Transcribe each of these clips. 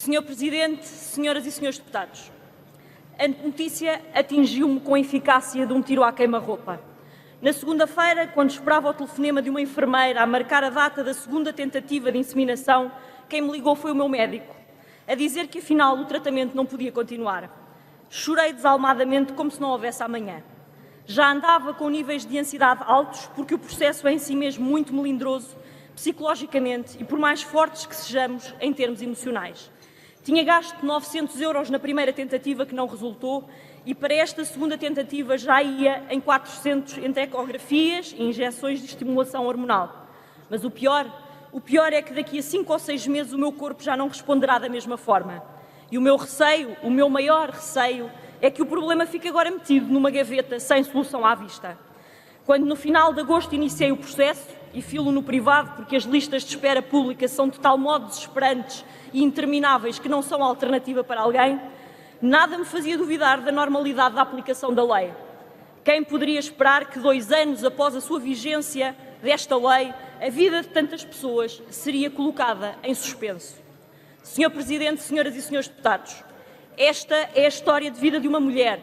Senhor Presidente, senhoras e senhores deputados, a notícia atingiu-me com a eficácia de um tiro à queima-roupa. Na segunda-feira, quando esperava o telefonema de uma enfermeira a marcar a data da segunda tentativa de inseminação, quem me ligou foi o meu médico, a dizer que afinal o tratamento não podia continuar. Chorei desalmadamente como se não houvesse amanhã. Já andava com níveis de ansiedade altos porque o processo é em si mesmo muito melindroso, psicologicamente e por mais fortes que sejamos em termos emocionais. Tinha gasto 900 euros na primeira tentativa que não resultou e para esta segunda tentativa já ia em 400 entre ecografias e injeções de estimulação hormonal. Mas o pior é que daqui a 5 ou 6 meses o meu corpo já não responderá da mesma forma. E o meu maior receio, é que o problema fique agora metido numa gaveta sem solução à vista. Quando no final de agosto iniciei o processo, e filo no privado porque as listas de espera pública são de tal modo desesperantes e intermináveis que não são alternativa para alguém, nada me fazia duvidar da normalidade da aplicação da lei. Quem poderia esperar que 2 anos após a sua vigência desta lei, a vida de tantas pessoas seria colocada em suspenso? Senhor Presidente, senhoras e senhores deputados, esta é a história de vida de uma mulher,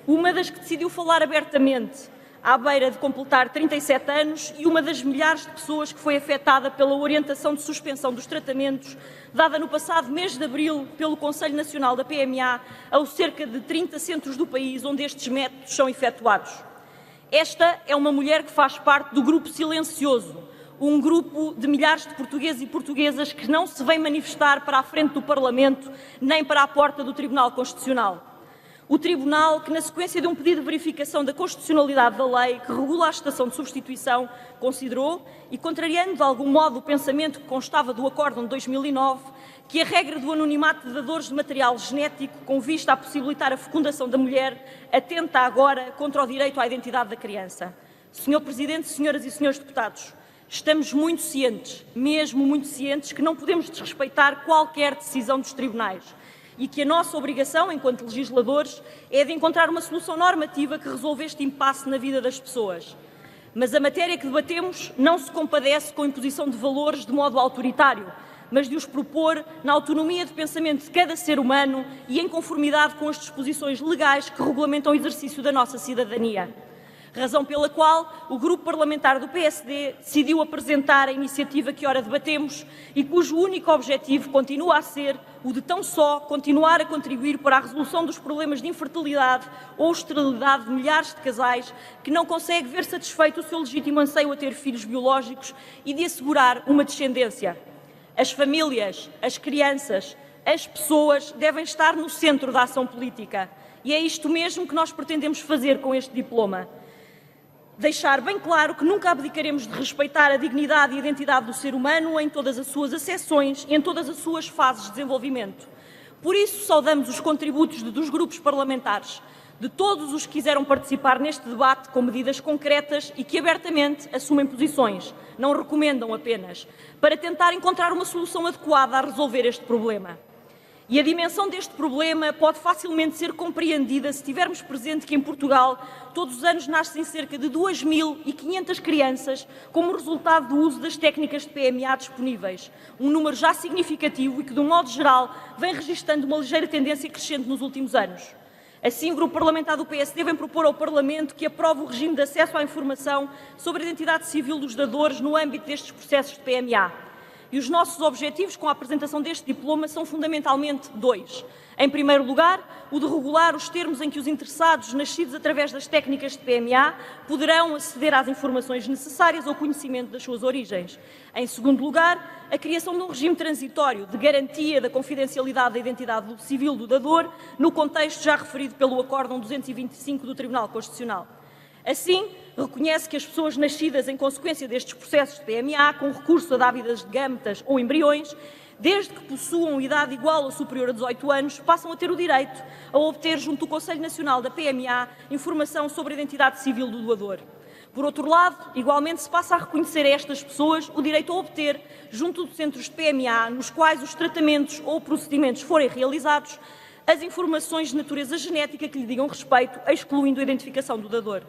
uma das que decidiu falar abertamente, à beira de completar 37 anos e uma das milhares de pessoas que foi afetada pela orientação de suspensão dos tratamentos dada no passado mês de abril pelo Conselho Nacional da PMA aos cerca de 30 centros do país onde estes métodos são efetuados. Esta é uma mulher que faz parte do grupo silencioso, um grupo de milhares de portugueses e portuguesas que não se vem manifestar para a frente do Parlamento nem para a porta do Tribunal Constitucional. O Tribunal, que na sequência de um pedido de verificação da constitucionalidade da lei que regula a estação de substituição, considerou, e contrariando de algum modo o pensamento que constava do Acórdão de 2009, que a regra do anonimato de dadores de material genético com vista a possibilitar a fecundação da mulher atenta agora contra o direito à identidade da criança. Senhor Presidente, senhoras e senhores deputados, estamos muito cientes, mesmo muito cientes, que não podemos desrespeitar qualquer decisão dos tribunais e que a nossa obrigação, enquanto legisladores, é de encontrar uma solução normativa que resolva este impasse na vida das pessoas. Mas a matéria que debatemos não se compadece com a imposição de valores de modo autoritário, mas de os propor na autonomia de pensamento de cada ser humano e em conformidade com as disposições legais que regulamentam o exercício da nossa cidadania. Razão pela qual o Grupo Parlamentar do PSD decidiu apresentar a iniciativa que ora debatemos e cujo único objetivo continua a ser o de tão só continuar a contribuir para a resolução dos problemas de infertilidade ou esterilidade de milhares de casais que não conseguem ver satisfeito o seu legítimo anseio a ter filhos biológicos e de assegurar uma descendência. As famílias, as crianças, as pessoas devem estar no centro da ação política e é isto mesmo que nós pretendemos fazer com este diploma. Deixar bem claro que nunca abdicaremos de respeitar a dignidade e a identidade do ser humano em todas as suas acessões e em todas as suas fases de desenvolvimento. Por isso, saudamos os contributos dos grupos parlamentares, de todos os que quiseram participar neste debate com medidas concretas e que abertamente assumem posições, não recomendam apenas, para tentar encontrar uma solução adequada a resolver este problema. E a dimensão deste problema pode facilmente ser compreendida se tivermos presente que em Portugal todos os anos nascem cerca de 2.500 crianças como resultado do uso das técnicas de PMA disponíveis, um número já significativo e que, de um modo geral, vem registrando uma ligeira tendência crescente nos últimos anos. Assim, o Grupo Parlamentar do PSD vem propor ao Parlamento que aprove o regime de acesso à informação sobre a identidade civil dos dadores no âmbito destes processos de PMA. E os nossos objetivos com a apresentação deste diploma são fundamentalmente 2. Em primeiro lugar, o de regular os termos em que os interessados, nascidos através das técnicas de PMA, poderão aceder às informações necessárias ao conhecimento das suas origens. Em segundo lugar, a criação de um regime transitório de garantia da confidencialidade da identidade civil do dador, no contexto já referido pelo Acórdão 225 do Tribunal Constitucional. Assim, reconhece que as pessoas nascidas em consequência destes processos de PMA, com recurso a dávidas de gametas ou embriões, desde que possuam idade igual ou superior a 18 anos, passam a ter o direito a obter, junto do Conselho Nacional da PMA, informação sobre a identidade civil do doador. Por outro lado, igualmente se passa a reconhecer a estas pessoas o direito a obter, junto dos centros de PMA, nos quais os tratamentos ou procedimentos forem realizados, as informações de natureza genética que lhe digam respeito, excluindo a identificação do dador.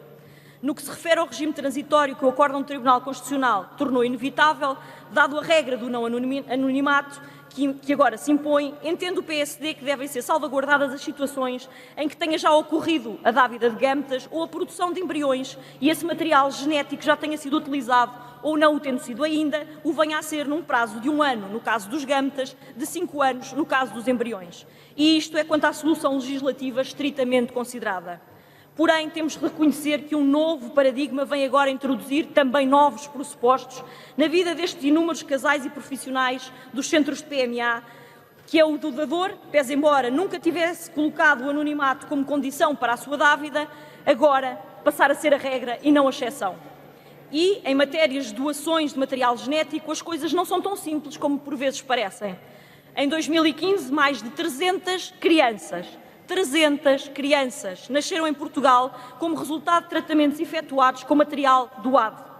No que se refere ao regime transitório que o Acórdão do Tribunal Constitucional tornou inevitável, dado a regra do não anonimato, que agora se impõe, entende o PSD que devem ser salvaguardadas as situações em que tenha já ocorrido a dávida de gametas ou a produção de embriões e esse material genético já tenha sido utilizado ou não o tendo sido ainda, o venha a ser num prazo de 1 ano, no caso dos gametas, de 5 anos, no caso dos embriões. E isto é quanto à solução legislativa estritamente considerada. Porém, temos de reconhecer que um novo paradigma vem agora introduzir também novos pressupostos na vida destes inúmeros casais e profissionais dos centros de PMA, que é o do dador, pese embora nunca tivesse colocado o anonimato como condição para a sua dávida, agora passar a ser a regra e não a exceção. E, em matérias de doações de material genético, as coisas não são tão simples como por vezes parecem. Em 2015, mais de 300 crianças nasceram em Portugal como resultado de tratamentos efetuados com material doado.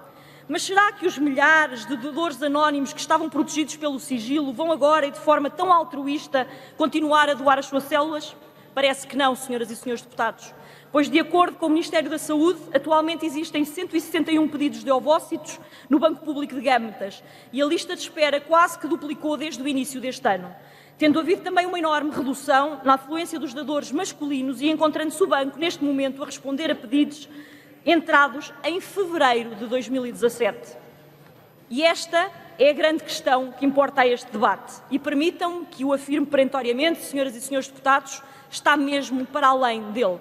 Mas será que os milhares de doadores anónimos que estavam protegidos pelo sigilo vão agora e de forma tão altruísta continuar a doar as suas células? Parece que não, senhoras e senhores deputados. Pois, de acordo com o Ministério da Saúde, atualmente existem 161 pedidos de ovócitos no Banco Público de Gametas e a lista de espera quase que duplicou desde o início deste ano, tendo havido também uma enorme redução na afluência dos dadores masculinos e encontrando-se o banco, neste momento, a responder a pedidos entrados em fevereiro de 2017. E esta é a grande questão que importa a este debate. E permitam-me que o afirme perentoriamente, senhoras e senhores deputados, está mesmo para além dele.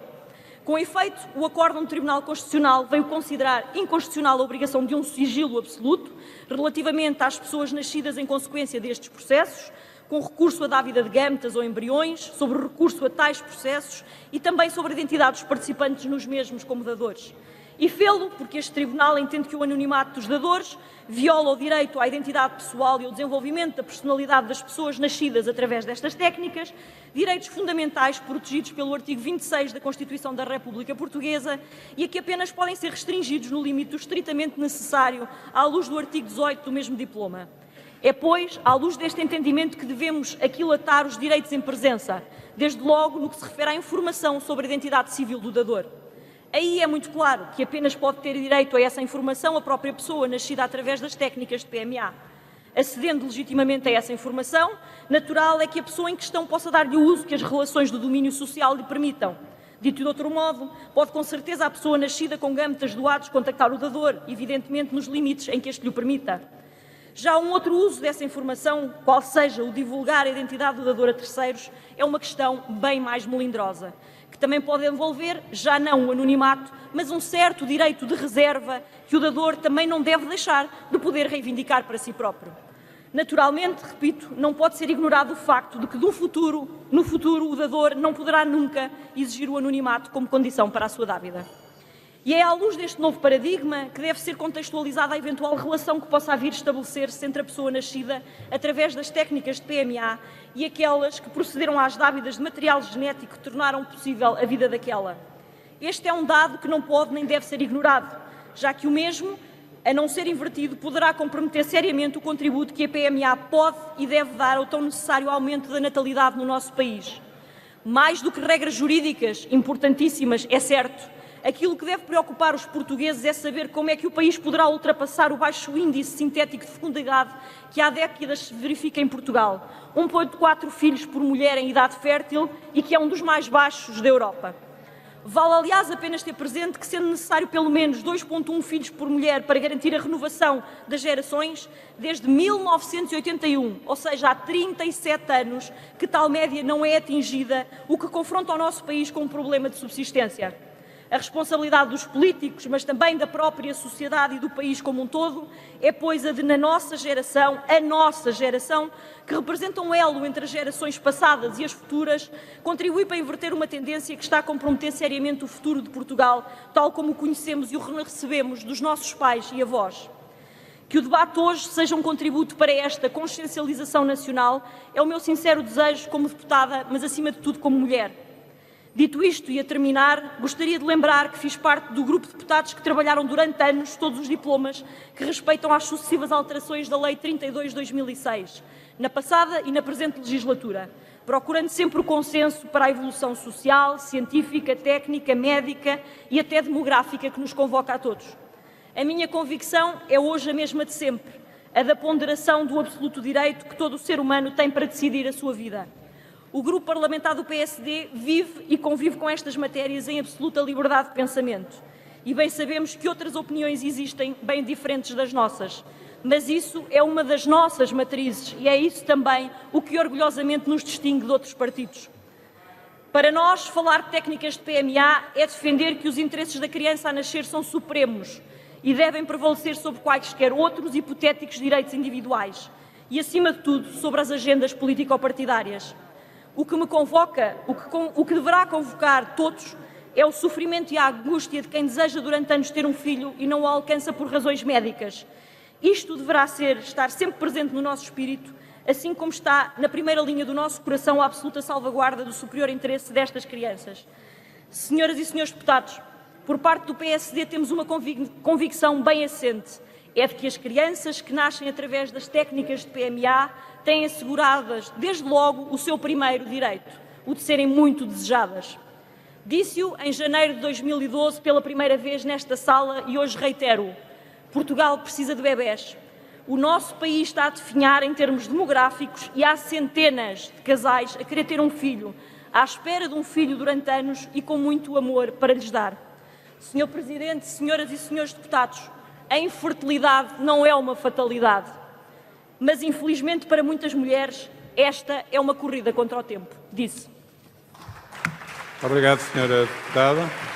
Com efeito, o acórdão do Tribunal Constitucional veio considerar inconstitucional a obrigação de um sigilo absoluto relativamente às pessoas nascidas em consequência destes processos, com recurso à dávida de gametas ou embriões, sobre o recurso a tais processos e também sobre a identidade dos participantes nos mesmos como dadores. E fê-lo porque este Tribunal entende que o anonimato dos dadores viola o direito à identidade pessoal e ao desenvolvimento da personalidade das pessoas nascidas através destas técnicas, direitos fundamentais protegidos pelo artigo 26 da Constituição da República Portuguesa e a que apenas podem ser restringidos no limite do estritamente necessário à luz do artigo 18 do mesmo diploma. É, pois, à luz deste entendimento que devemos aquilatar os direitos em presença, desde logo no que se refere à informação sobre a identidade civil do dador. Aí é muito claro que apenas pode ter direito a essa informação a própria pessoa nascida através das técnicas de PMA. Acedendo legitimamente a essa informação, natural é que a pessoa em questão possa dar-lhe o uso que as relações do domínio social lhe permitam. Dito de outro modo, pode com certeza a pessoa nascida com gametas doados contactar o dador, evidentemente nos limites em que este lhe o permita. Já um outro uso dessa informação, qual seja o divulgar a identidade do dador a terceiros, é uma questão bem mais melindrosa, que também pode envolver, já não o anonimato, mas um certo direito de reserva que o dador também não deve deixar de poder reivindicar para si próprio. Naturalmente, repito, não pode ser ignorado o facto de que no futuro o dador não poderá nunca exigir o anonimato como condição para a sua dávida. E é à luz deste novo paradigma que deve ser contextualizada a eventual relação que possa vir estabelecer-se entre a pessoa nascida através das técnicas de PMA e aquelas que procederam às dávidas de material genético que tornaram possível a vida daquela. Este é um dado que não pode nem deve ser ignorado, já que o mesmo, a não ser invertido, poderá comprometer seriamente o contributo que a PMA pode e deve dar ao tão necessário aumento da natalidade no nosso país. Mais do que regras jurídicas importantíssimas, é certo, aquilo que deve preocupar os portugueses é saber como é que o país poderá ultrapassar o baixo índice sintético de fecundidade que há décadas se verifica em Portugal, 1,4 filhos por mulher em idade fértil e que é um dos mais baixos da Europa. Vale, aliás, apenas ter presente que, sendo necessário pelo menos 2,1 filhos por mulher para garantir a renovação das gerações, desde 1981, ou seja, há 37 anos, que tal média não é atingida, o que confronta o nosso país com um problema de subsistência. A responsabilidade dos políticos, mas também da própria sociedade e do país como um todo, é, pois, a de, na nossa geração, que representa um elo entre as gerações passadas e as futuras, contribuir para inverter uma tendência que está a comprometer seriamente o futuro de Portugal, tal como o conhecemos e o recebemos dos nossos pais e avós. Que o debate hoje seja um contributo para esta consciencialização nacional é o meu sincero desejo como deputada, mas acima de tudo como mulher. Dito isto e a terminar, gostaria de lembrar que fiz parte do grupo de deputados que trabalharam durante anos todos os diplomas que respeitam às sucessivas alterações da Lei 32 de 2006, na passada e na presente legislatura, procurando sempre o consenso para a evolução social, científica, técnica, médica e até demográfica que nos convoca a todos. A minha convicção é hoje a mesma de sempre. a da ponderação do absoluto direito que todo o ser humano tem para decidir a sua vida. O grupo parlamentar do PSD vive e convive com estas matérias em absoluta liberdade de pensamento. E bem sabemos que outras opiniões existem bem diferentes das nossas. Mas isso é uma das nossas matrizes e é isso também o que orgulhosamente nos distingue de outros partidos. Para nós, falar de técnicas de PMA é defender que os interesses da criança a nascer são supremos e devem prevalecer sobre quaisquer outros hipotéticos direitos individuais e, acima de tudo, sobre as agendas político-partidárias. O que me convoca, o que deverá convocar todos, é o sofrimento e a angústia de quem deseja durante anos ter um filho e não o alcança por razões médicas. Isto deverá estar sempre presente no nosso espírito, assim como está na primeira linha do nosso coração a absoluta salvaguarda do superior interesse destas crianças. Senhoras e senhores deputados, por parte do PSD temos uma convicção bem assente, é de que as crianças que nascem através das técnicas de PMA têm asseguradas, desde logo, o seu primeiro direito, o de serem muito desejadas. Disse-o em janeiro de 2012 pela primeira vez nesta sala e hoje reitero: Portugal precisa de bebés. O nosso país está a definhar em termos demográficos e há centenas de casais a querer ter um filho, à espera de um filho durante anos e com muito amor para lhes dar. Senhor Presidente, senhoras e senhores deputados, a infertilidade não é uma fatalidade, mas infelizmente para muitas mulheres esta é uma corrida contra o tempo, disse. Obrigado, senhora deputada.